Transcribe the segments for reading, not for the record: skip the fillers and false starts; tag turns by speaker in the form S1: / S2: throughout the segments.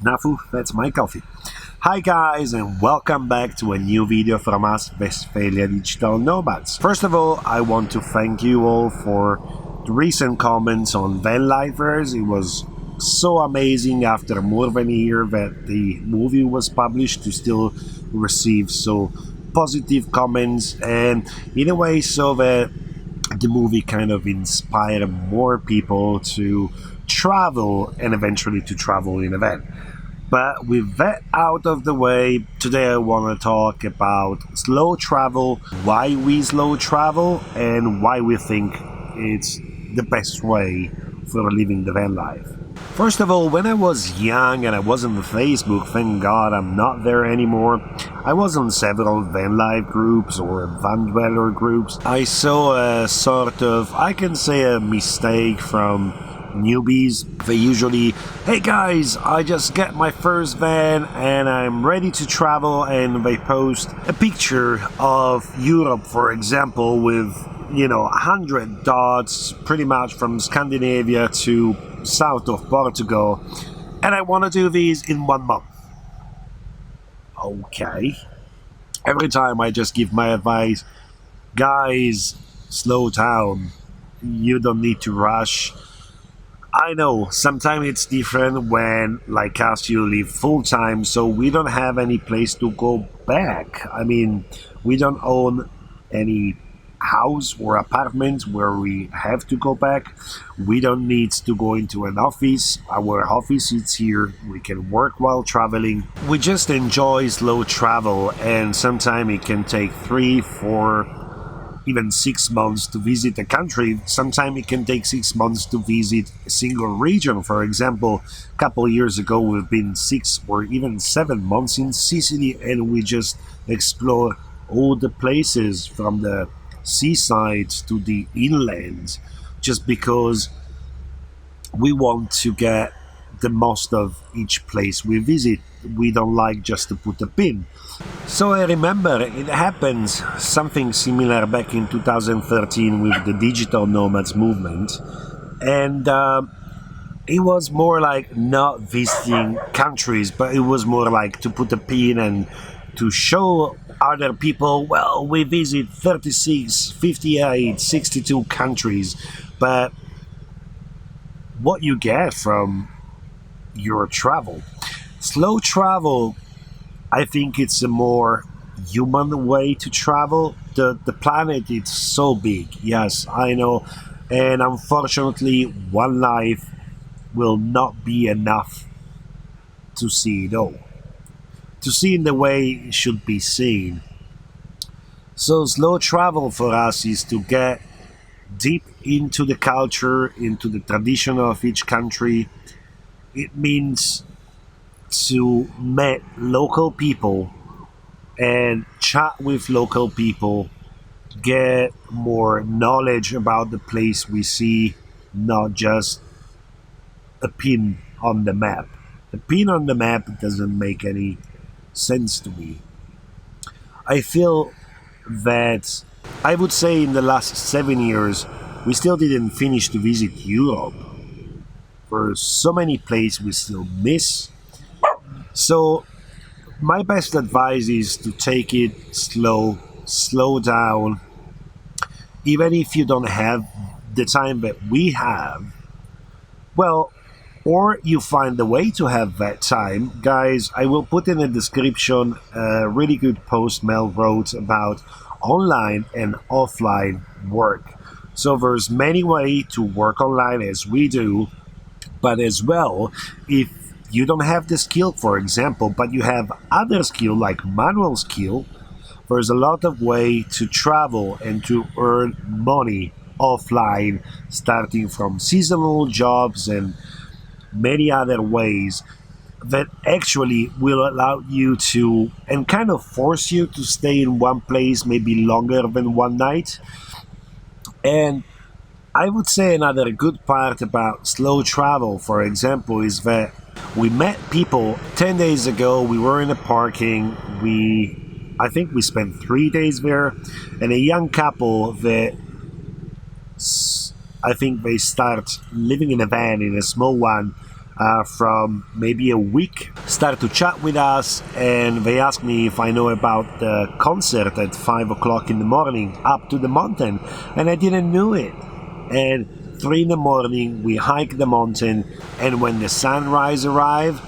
S1: Snafu, that's my coffee. Hi guys, and welcome back to a new video from us, Westfalia Digital Nomads. First of all, I want to thank you all for the recent comments on Vanlifers. It was so amazing after more than a year that the movie was published to still receive so positive comments, and in a way so that the movie kind of inspired more people to travel and eventually to travel in a van. But with that out of the way, today I want to talk about slow travel, why we slow travel, and why we think it's the best way for living the van life. First of all, when I was young and I was on Facebook, thank God I'm not there anymore, I was on several van life groups or van dweller groups. I saw a sort of, I can say, a mistake from newbies. They usually, hey guys, I just get my first van and I'm ready to travel, and they post a picture of Europe, for example, with 100 dots pretty much from Scandinavia to south of Portugal, and I want to do these in 1 month. Okay. Every time I just give my advice, guys, slow down, you don't need to rush. I know, sometimes it's different when, like us, you live full-time, so we don't have any place to go back. I mean, we don't own any house or apartment where we have to go back. We don't need to go into an office. Our office is here. We can work while traveling. We just enjoy slow travel, and sometimes it can take 3, 4, even 6 months to visit a country. Sometimes it can take 6 months to visit a single region. For example, a couple of years ago we've been 6 or even 7 months in Sicily, and we just explore all the places from the seaside to the inland, just because we want to get the most of each place we visit. We don't like just to put a pin. So I remember it happens something similar back in 2013 with the digital nomads movement, and it was more like not visiting countries, but it was more like to put a pin and to show other people, well, we visit 36, 58, 62 countries, but what you get from your travel. Slow travel, I think it's a more human way to travel. The planet is so big, yes, I know, and unfortunately one life will not be enough to see it all, to see in the way it should be seen. So slow travel for us is to get deep into the culture, into the tradition of each country. It means to meet local people and chat with local people, get more knowledge about the place we see, not just a pin on the map. A pin on the map doesn't make any sense to me. I feel that, I would say, in the last 7 years we still didn't finish to visit Europe. For so many places we still miss. So my best advice is to take it slow down. Even if you don't have the time that we have, well, or you find a way to have that time. Guys, I will put in the description a really good post Mel wrote about online and offline work. So there's many ways to work online as we do, but as well, if you don't have the skill, for example, but you have other skill like manual skill, there's a lot of way to travel and to earn money offline, starting from seasonal jobs and many other ways that actually will allow you to, and kind of force you to stay in one place maybe longer than one night. And I would say another good part about slow travel, for example, is that we met people 10 days ago. We were in a parking. I think we spent 3 days there, and a young couple that I think they start living in a van, in a small one, from maybe a week, start to chat with us, and they ask me if I know about the concert at 5 o'clock in the morning up to the mountain, and I didn't know it. And 3 in the morning, we hike the mountain, and when the sunrise arrived,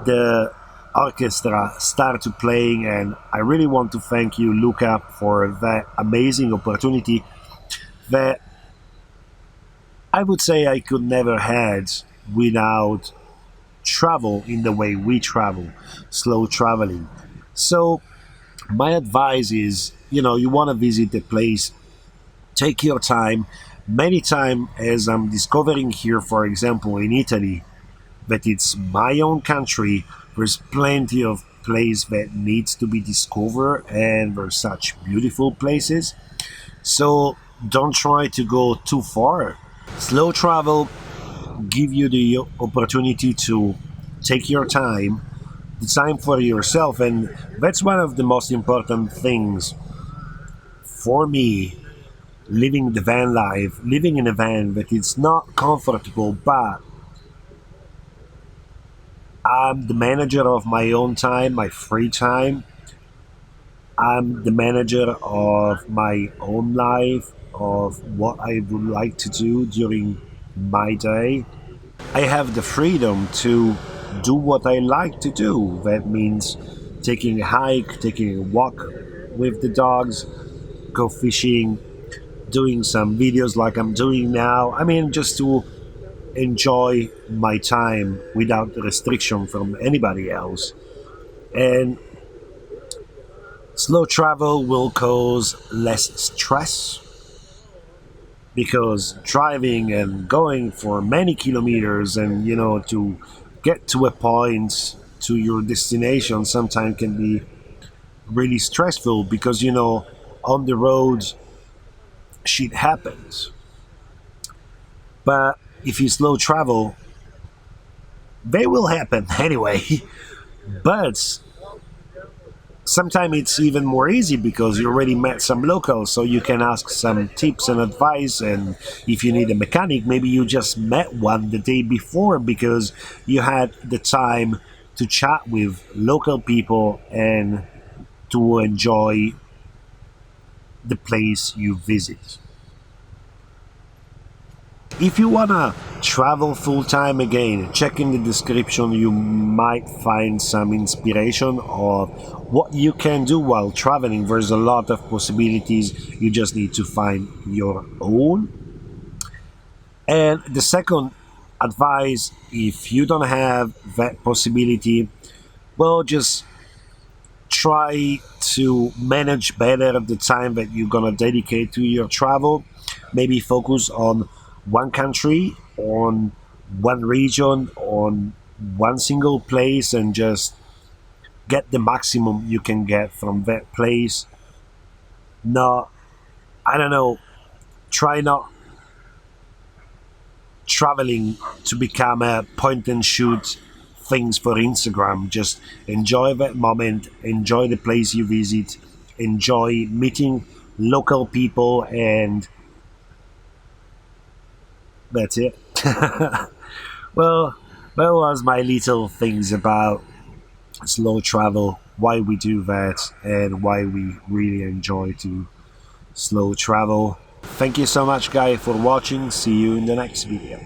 S1: the orchestra started playing, and I really want to thank you, Luca, for that amazing opportunity that I would say I could never had without travel in the way we travel, slow traveling. So my advice is, you want to visit the place, take your time. Many time, as I'm discovering here, for example, in Italy, that it's my own country, there's plenty of place that needs to be discovered, and there's such beautiful places. So don't try to go too far. Slow travel give you the opportunity to take your time, the time for yourself, and that's one of the most important things for me. Living the van life, living in a van that it's not comfortable, but I'm the manager of my own time, my free time. I'm the manager of my own life, of what I would like to do during my day. I have the freedom to do what I like to do. That means taking a hike, taking a walk with the dogs, go fishing, doing some videos like I'm doing now. I mean, just to enjoy my time without restriction from anybody else. And slow travel will cause less stress because driving and going for many kilometers and to get to a point to your destination sometimes can be really stressful because on the road shit happens. But if you slow travel, they will happen anyway. But sometimes it's even more easy because you already met some locals, so you can ask some tips and advice. And if you need a mechanic, maybe you just met one the day before because you had the time to chat with local people and to enjoy the place you visit. If you wanna travel full time, again, check in the description. You might find some inspiration of what you can do while traveling. There's a lot of possibilities. You just need to find your own. And the second advice, if you don't have that possibility, well, just try to manage better the time that you're gonna dedicate to your travel. Maybe focus on one country, on one region, on one single place, and just get the maximum you can get from that place. Not, I don't know, try not traveling to become a point and shoot things for Instagram. Just enjoy that moment, enjoy the place you visit, enjoy meeting local people, and that's it. Well, that was my little things about slow travel, why we do that, and why we really enjoy to slow travel. Thank you so much, guys, for watching. See you in the next video.